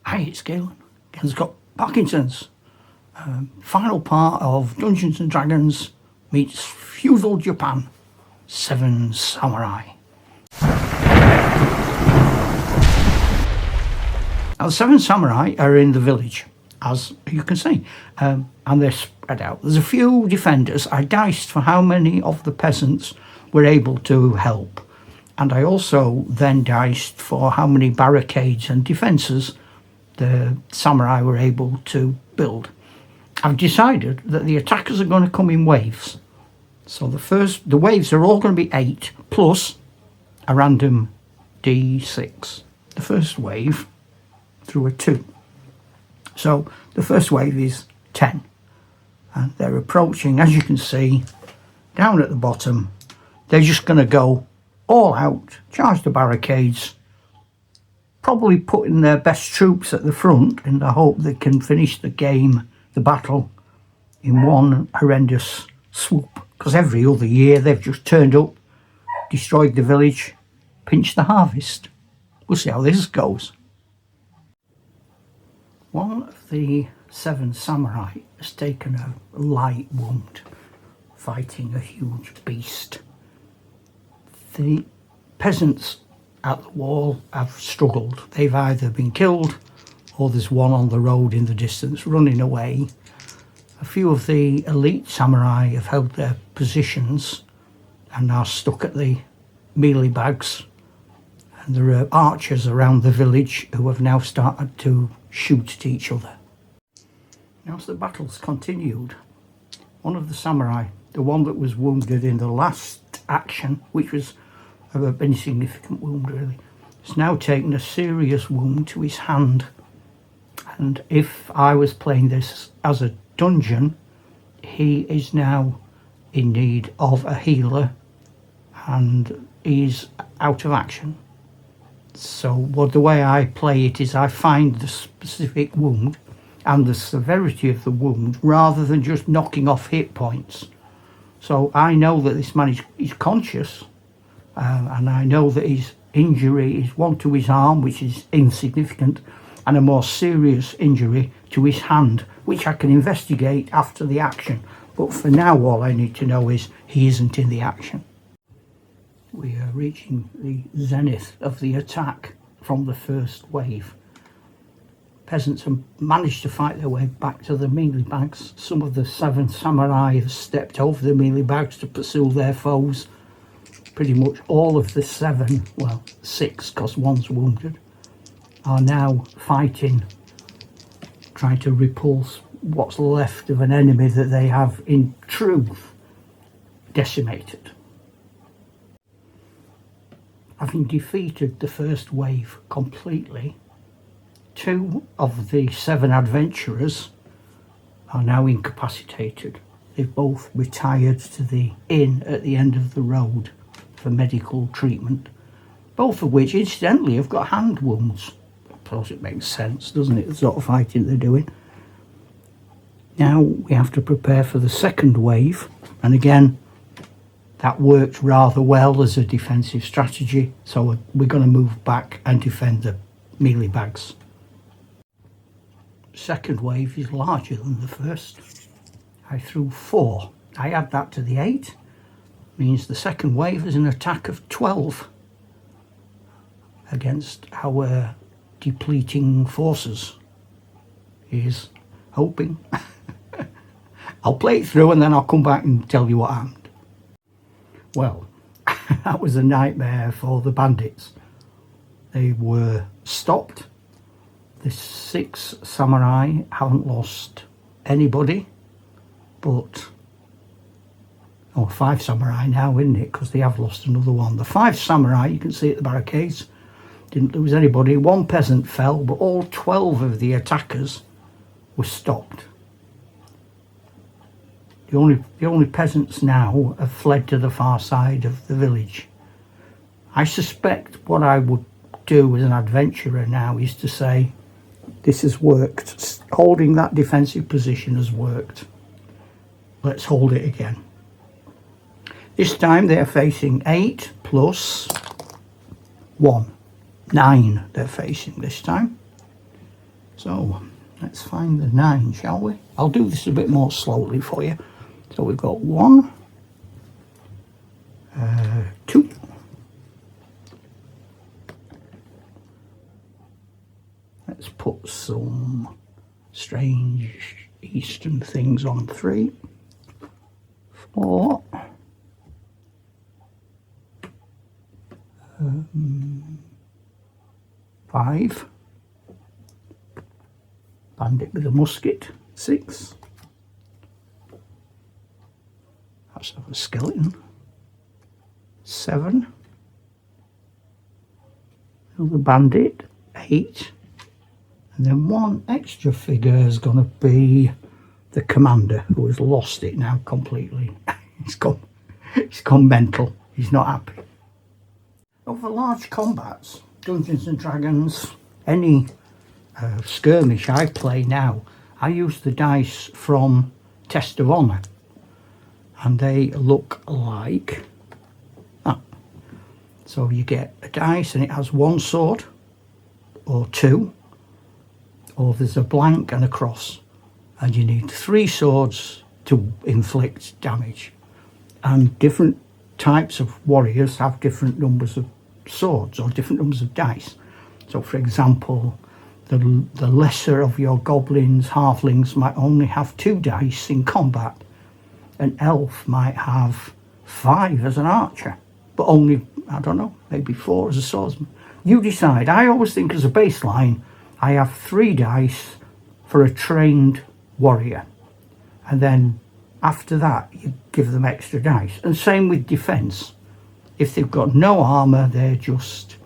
Hi, it's Galen. Galen's got Parkinson's. Final part of Dungeons and Dragons meets feudal Japan. 7 Samurai. Now, the 7 Samurai are in the village, as you can see, and they're spread out. There's a few defenders. I diced for how many of the peasants were able to help, and I also then diced for how many barricades and defences the samurai were able to build. I've decided that the attackers are going to come in waves. So the waves are all going to be 8 plus a random d6. The first wave through a 2. So the first wave is 10. And they're approaching, as you can see, down at the bottom. They're just going to go all out, charge the barricades, probably putting their best troops at the front in the hope they can finish the game, the battle, in one horrendous swoop. Because every other year they've just turned up, destroyed the village, pinched the harvest. We'll see how this goes. One of the 7 samurai has taken a light wound fighting a huge beast. The peasants at the wall have struggled. They've either been killed or there's one on the road in the distance running away. A few of the elite samurai have held their positions and are stuck at the melee bags, and there are archers around the village who have now started to shoot at each other. Now, as the battle's continued, one of the samurai, the one that was wounded in the last action, which was an insignificant wound really, has now taken a serious wound to his hand. And if I was playing this as a dungeon, he is now in need of a healer and he's out of action. So the way I play it is I find the specific wound and the severity of the wound rather than just knocking off hit points. So I know that this man is conscious, and I know that his injury is one to his arm, which is insignificant, and a more serious injury to his hand, which I can investigate after the action. But for now, all I need to know is he isn't in the action. We are reaching the zenith of the attack from the first wave. Peasants have managed to fight their way back to the melee bags. Some of the 7 samurai have stepped over the melee bags to pursue their foes. Pretty much all of the 7, well 6 because one's wounded, are now fighting, trying to repulse what's left of an enemy that they have in truth decimated. Having defeated the first wave completely, 2 of the 7 adventurers are now incapacitated. They've both retired to the inn at the end of the road for medical treatment, both of which incidentally have got hand wounds. I suppose it makes sense, doesn't it, the sort of fighting they're doing. Now we have to prepare for the second wave, and again that worked rather well as a defensive strategy, so we're going to move back and defend the melee bags. Second wave is larger than the first. I threw 4. I add that to the 8, means the second wave is an attack of 12 against our depleting forces. Here's hoping. I'll play it through and then I'll come back and tell you what happened. Well, that was a nightmare for the bandits. They were stopped. The 6 samurai haven't lost anybody, but 5 samurai now, isn't it? Because they have lost another one. The 5 samurai, you can see at the barricades, didn't lose anybody. 1 peasant fell, but all 12 of the attackers were stopped. The only peasants now have fled to the far side of the village. I suspect what I would do as an adventurer now is to say, this has worked. Holding that defensive position has worked. Let's hold it again. This time they are facing 8 plus 1. 9 they're facing this time. So let's find the 9, shall we? I'll do this a bit more slowly for you. So we've got 1, 2, 'Let's put some strange Eastern things on 3, 4, 5, bandit with a musket, 6, that's a skeleton, 7, another bandit, 8, and then 1 extra figure is going to be the commander, who has lost it now completely. he's gone mental, he's not happy. Over large combats, Dungeons and Dragons, any skirmish I play now, I use the dice from Test of Honour, and they look like that. So you get a dice and it has 1 sword or 2, or there's a blank and a cross, and you need 3 swords to inflict damage. And different types of warriors have different numbers of swords or different numbers of dice. So for example, the lesser of your goblins, halflings might only have 2 dice in combat. An elf might have 5 as an archer, but only, I don't know, maybe 4 as a swordsman. You decide. I always think as a baseline, I have 3 dice for a trained warrior, and then after that you give them extra dice. And same with defense. If they've got no armor, they're just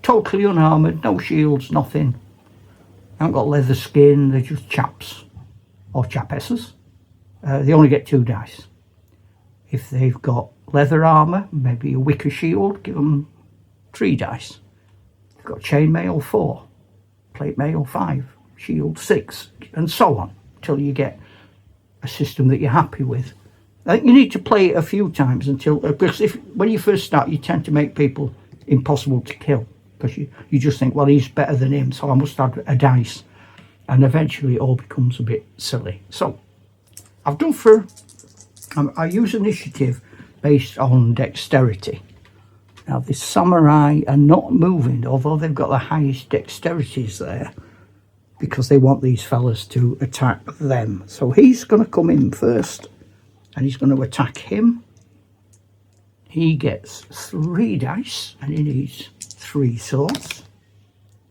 totally unarmored, no shields, nothing, haven't got leather skin, they're just chaps or chapesses, they only get 2 dice. If they've got leather armor, maybe a wicker shield, give them 3 dice. If they've got chainmail, 4, plate mail, 5, shield, 6, and so on, until you get a system that you're happy with. I think you need to play it a few times until, because when you first start, you tend to make people impossible to kill, because you just think, well, he's better than him, so I must have a dice, and eventually it all becomes a bit silly. So I've done for, I use initiative based on dexterity. Now the samurai are not moving, although they've got the highest dexterities there, because they want these fellas to attack them. So he's going to come in first, and he's going to attack him. He gets 3 dice, and he needs 3 swords.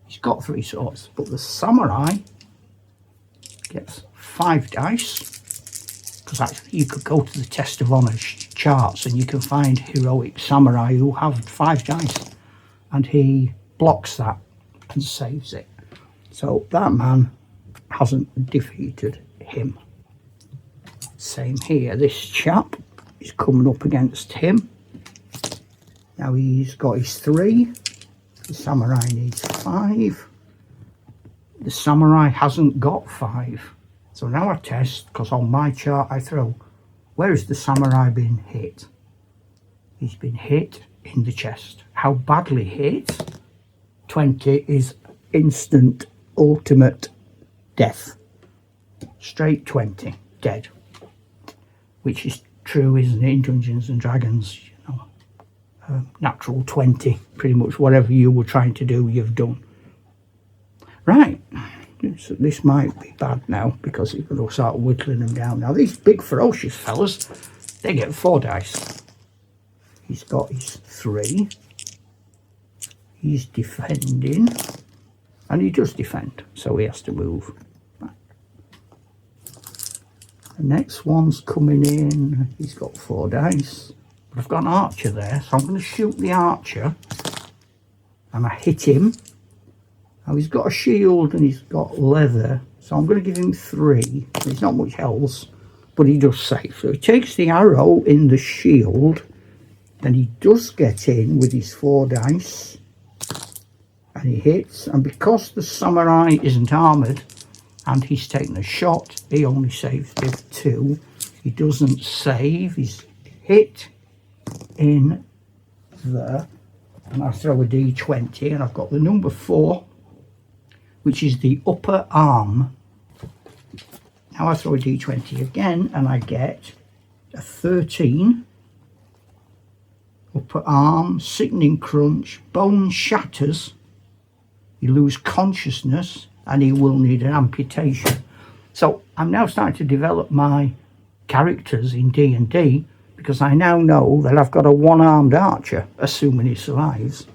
He's got 3 swords, but the samurai gets 5 dice, because actually you could go to the Test of Honour charts and you can find heroic samurai who have 5 dice, and he blocks that and saves it. So that man hasn't defeated him. Same here, this chap is coming up against him. Now he's got his 3, the samurai needs 5. The samurai hasn't got 5. So now I test, because on my chart I throw, where has the samurai been hit? He's been hit in the chest. How badly hit? 20 is instant, ultimate death. Straight 20, dead. Which is true, isn't it, in Dungeons and Dragons, you know. Natural 20, pretty much whatever you were trying to do, you've done. Right, so this might be bad now, because it's going to start whittling them down. Now these big ferocious fellas, they get 4 dice. He's got his 3. He's defending, and he does defend, so he has to move back. The next one's coming in, he's got 4 dice, but I've got an archer there, so I'm going to shoot the archer, and I hit him. Now he's got a shield and he's got leather, so I'm going to give him 3. There's not much else, but he does save. So he takes the arrow in the shield, and he does get in with his 4 dice, and he hits. And because the samurai isn't armoured and he's taken a shot, he only saves with 2. He doesn't save, he's hit in there, and I throw a d20, and I've got the number 4, which is the upper arm. Now I throw a d20 again and I get a 13. Upper arm, sickening crunch, bone shatters, you lose consciousness, and he will need an amputation. So I'm now starting to develop my characters in D&D, because I now know that I've got a one-armed archer, assuming he survives.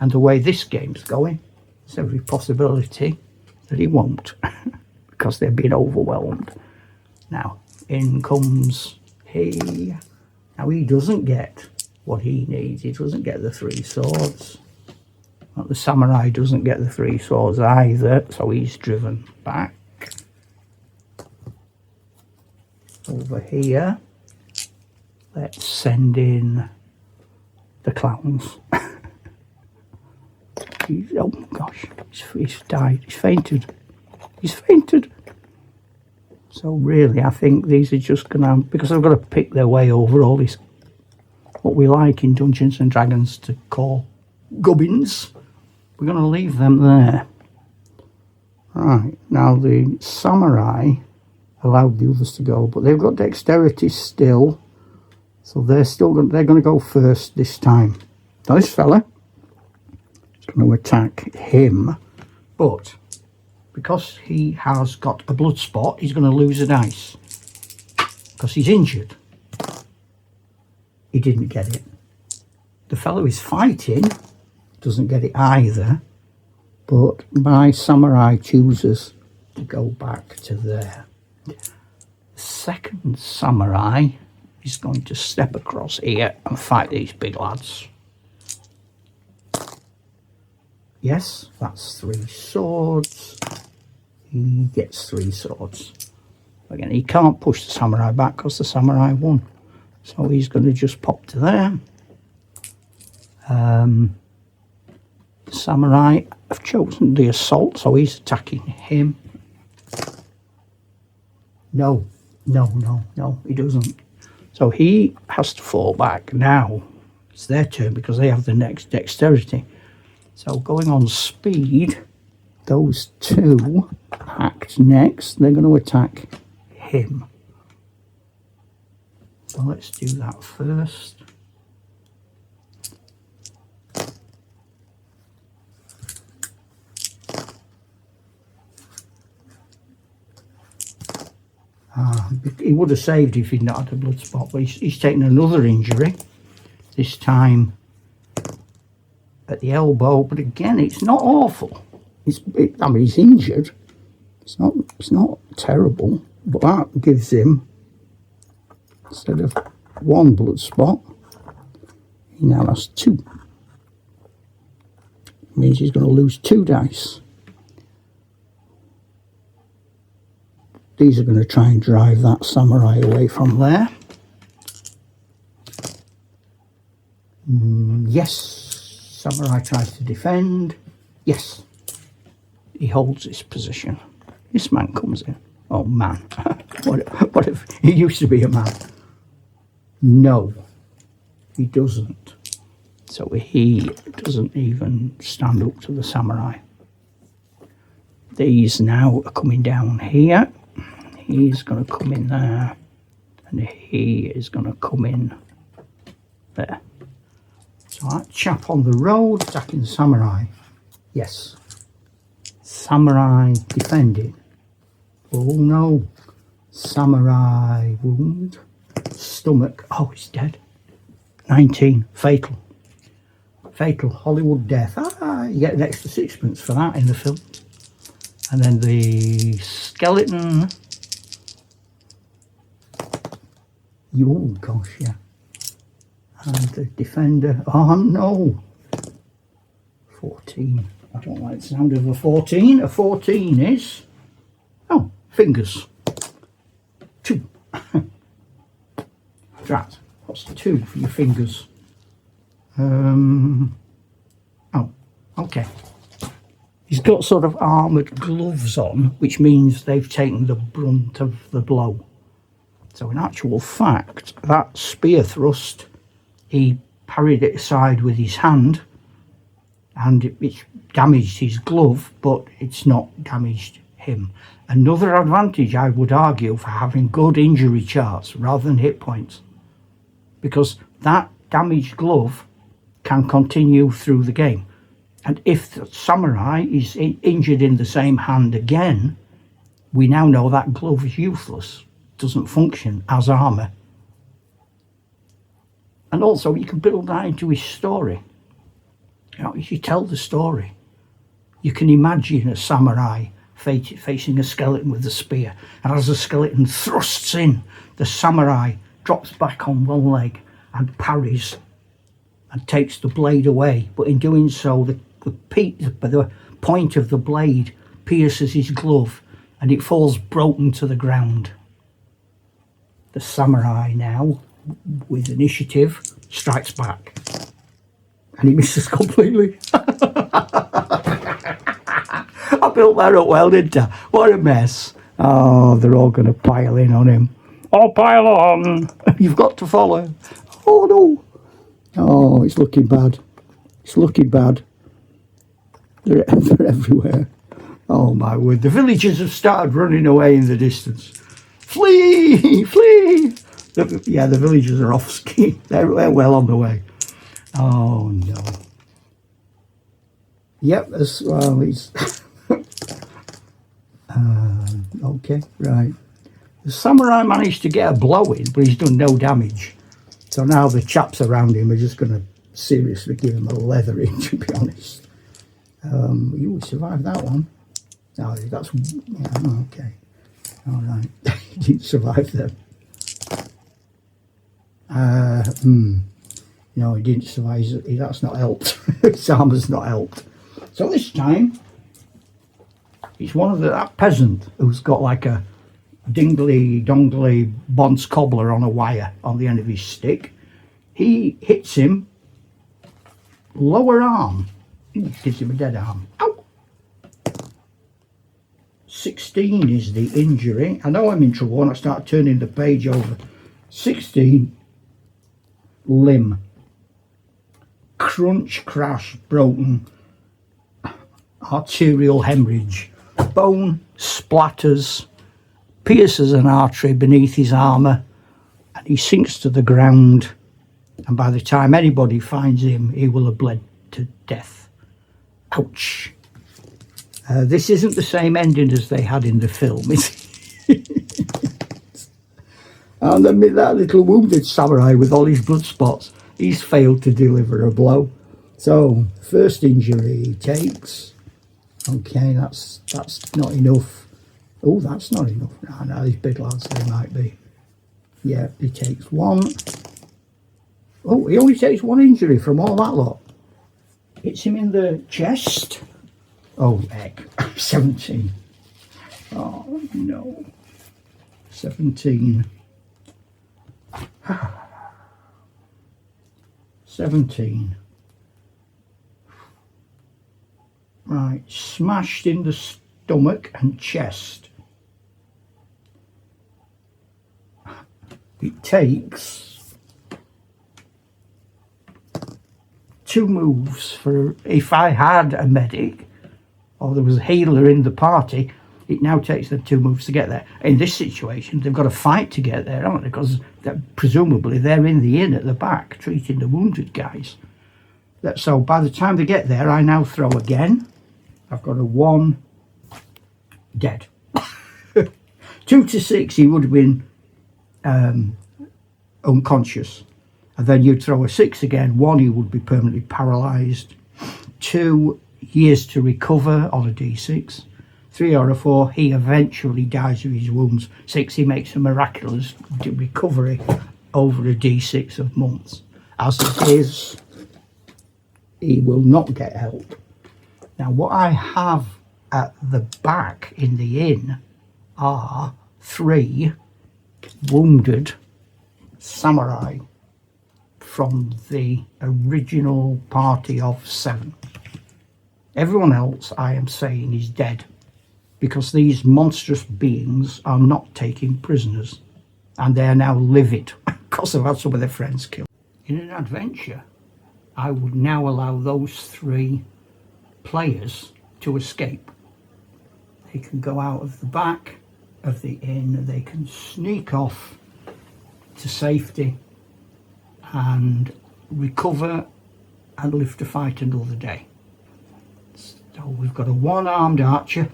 And the way this game's going, there's every possibility that he won't, because they're being overwhelmed. Now, in comes he. Now, he doesn't get what he needs. He doesn't get the 3 swords. Well, the samurai doesn't get the 3 swords either, so he's driven back. Over here, let's send in the clowns. Oh gosh, he's died, he's fainted. So really, I think these are just gonna, because I've got to pick their way over all these, what we like in Dungeons and Dragons to call gubbins. We're gonna leave them there. Right, now the samurai allowed the others to go, but they've got dexterity still, so they're going to go first this time. Now this fella is going to attack him, but because he has got a blood spot, he's going to lose a dice because he's injured. He didn't get it. The fellow he's fighting doesn't get it either, but my samurai chooses to go back to there. Second samurai is going to step across here and fight these big lads. Yes, that's 3 swords. He gets 3 swords. Again, he can't push the samurai back because the samurai won. So he's going to just pop to there. The samurai have chosen the assault, so he's attacking him. No, he doesn't. So he has to fall back. Now it's their turn because they have the next dexterity. So going on speed, those 2 act next. They're going to attack him. So let's do that first. He would have saved if he'd not had a blood spot, but he's taken another injury, this time at the elbow. But again, it's not awful. I mean, he's injured. It's not terrible, but that gives him, instead of 1 blood spot, he now has 2. It means he's going to lose 2 dice. These are going to try and drive that samurai away from there. Yes, samurai tries to defend. Yes, he holds his position. This man comes in. Oh man, what if he used to be a man? No, he doesn't. So he doesn't even stand up to the samurai. These now are coming down here. He's going to come in there, and he is going to come in there. So that chap on the road attacking the samurai. Yes. Samurai defending. Oh no. Samurai wound. Stomach. Oh, he's dead. 19. Fatal. Fatal Hollywood death. You get an extra 6pence for that in the film. And then the skeleton. Oh gosh, yeah. And the defender. Oh no. 14. I don't like the sound of a 14. A 14 is. Oh, fingers. 2. Drat. What's 2 for your fingers? Oh, okay. He's got sort of armoured gloves on, which means they've taken the brunt of the blow. So in actual fact, that spear thrust, he parried it aside with his hand, and it's damaged his glove, but it's not damaged him. Another advantage, I would argue, for having good injury charts rather than hit points, because that damaged glove can continue through the game. And if the samurai is injured in the same hand again, we now know that glove is useless, doesn't function as armour. And also you can build that into his story. You know, if you tell the story, you can imagine a samurai facing a skeleton with a spear, and as the skeleton thrusts in, the samurai drops back on one leg and parries and takes the blade away, but in doing so the point of the blade pierces his glove and it falls broken to the ground. The samurai now, with initiative, strikes back and he misses completely. I built that up well, didn't I? What a mess. Oh, they're all going to pile in on him. Oh, pile on. You've got to follow. Oh, no. Oh, it's looking bad. It's looking bad. They're everywhere. Oh, my word. The villagers have started running away in the distance. Flee! Flee! Yeah, the villagers are off skiing. They're well on the way. Oh, no. Yep, as well, he's... okay, right. The samurai managed to get a blow in, but he's done no damage. So now the chaps around him are just going to seriously give him a leathering, to be honest. You survived that one. No, that's... Yeah, okay. All right. He didn't survive them. No, he didn't survive. That's not helped. His armour's not helped. So this time, it's one of that peasant who's got like a dingly-dongly bonce cobbler on a wire on the end of his stick. He hits him, lower arm, gives him a dead arm. Ow! 16 is the injury. I know I'm in trouble when I start turning the page over. 16, limb. Crunch, crash, broken, arterial hemorrhage. Bone splatters, pierces an artery beneath his armour, and he sinks to the ground, and by the time anybody finds him, he will have bled to death. Ouch. This isn't the same ending as they had in the film, is it? And then that little wounded samurai with all his blood spots, he's failed to deliver a blow. So, first injury he takes. Okay, that's not enough. Oh, that's not enough. No, these big lads, they might be. Yeah, he takes one. Oh, he only takes one injury from all that lot. Hits him in the chest. Oh, heck. 17. Oh, no. 17. 17. Right, smashed in the stomach and chest. It takes 2 moves for, if I had a medic or there was a healer in the party, it now takes them 2 moves to get there. In this situation, they've got to fight to get there, haven't they? Because presumably they're in the inn at the back treating the wounded guys. So by the time they get there, I now throw again. I've got a 1 dead. 2 to 6, he would have been unconscious. And then you'd throw a 6 again. 1, he would be permanently paralysed. 2 years to recover on a d6. 3 or a 4, he eventually dies of his wounds. 6, he makes a miraculous recovery over a d6 of months. As it is, he will not get help. Now, what I have at the back in the inn are 3 wounded samurai from the original party of 7. Everyone else, I am saying, is dead, because these monstrous beings are not taking prisoners, and they are now livid because they've had some of their friends killed. In an adventure, I would now allow those 3 players to escape. They can go out of the back of the inn, they can sneak off to safety and recover and live to fight another day. So we've got a one-armed archer.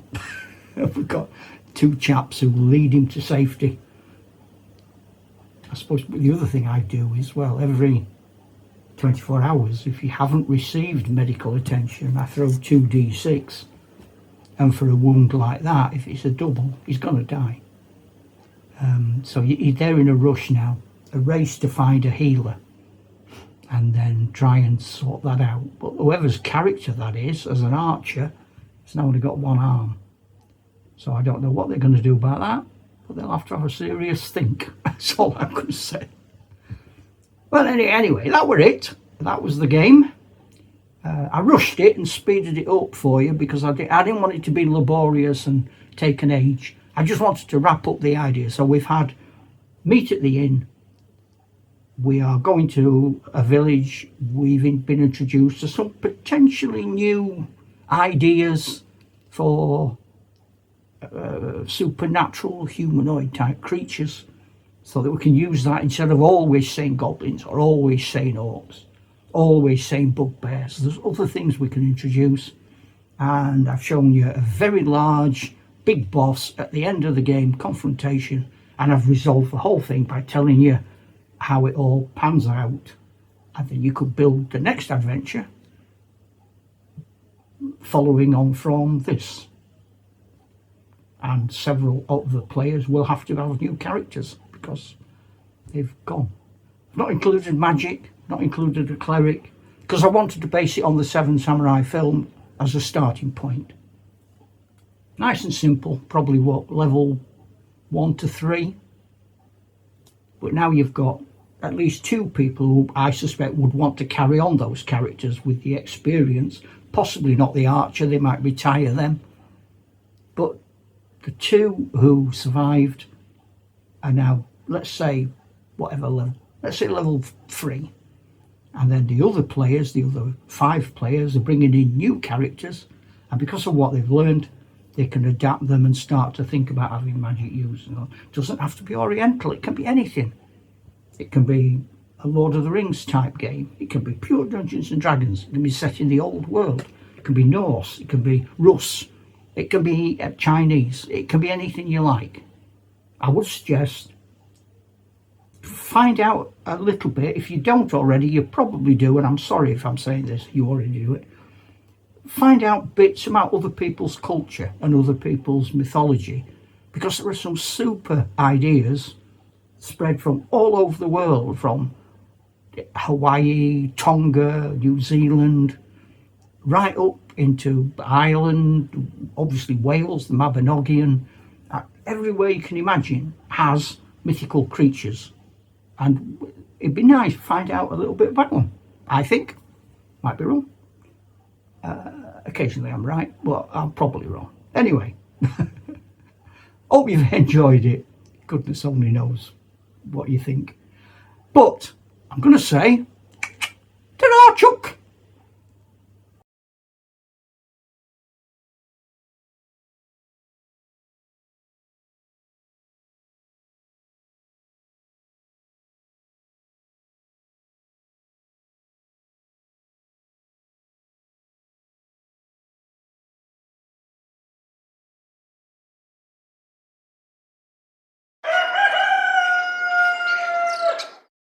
We've got two chaps who lead him to safety. I suppose the other thing I do is, well, every 24 hours, if you haven't received medical attention, I throw 2d6, and for a wound like that, if it's a double, he's going to die. So they're in a rush now, a race to find a healer and then try and sort that out. But whoever's character that is, as an archer, has now only got one arm. So I don't know what they're going to do about that, but they'll have to have a serious think. That's all I'm going to say. Well, anyway, that were it. That was the game. I rushed it and speeded it up for you because I didn't want it to be laborious and take an age. I just wanted to wrap up the idea. So we've had meet at the inn. We are going to a village. We've been introduced to some potentially new ideas for supernatural humanoid type creatures, so that we can use that instead of always saying goblins or always saying orcs, always saying bugbears. There's other things we can introduce, and I've shown you a very large big boss at the end of the game confrontation, and I've resolved the whole thing by telling you how it all pans out, and then you could build the next adventure following on from this. And several of the players will have to have new characters because they've gone. I've not included magic, not included a cleric, because I wanted to base it on the Seven Samurai film as a starting point. Nice and simple, probably what, level 1 to 3. But now you've got at least two people who I suspect would want to carry on those characters with the experience. Possibly not the archer, they might retire them. But the two who survived are now, let's say, whatever level, let's say level 3. And then the other players, the other 5 players, are bringing in new characters. And because of what they've learned, they can adapt them and start to think about having magic used. It doesn't have to be Oriental, it can be anything. It can be a Lord of the Rings type game. It can be pure Dungeons and Dragons. It can be set in the old world. It can be Norse. It can be Rus. It can be Chinese. It can be anything you like. I would suggest find out a little bit. If you don't already, you probably do, and I'm sorry if I'm saying this, you already do it. Find out bits about other people's culture and other people's mythology, because there are some super ideas spread from all over the world, from Hawaii, Tonga, New Zealand, right up into Ireland, obviously Wales, the Mabinogion. Everywhere you can imagine has mythical creatures, and it'd be nice to find out a little bit about them. I think, might be wrong. Occasionally I'm right, but I'm probably wrong. Anyway, hope you've enjoyed it. Goodness only knows what you think. But I'm going to say, ta-ra, Chuck!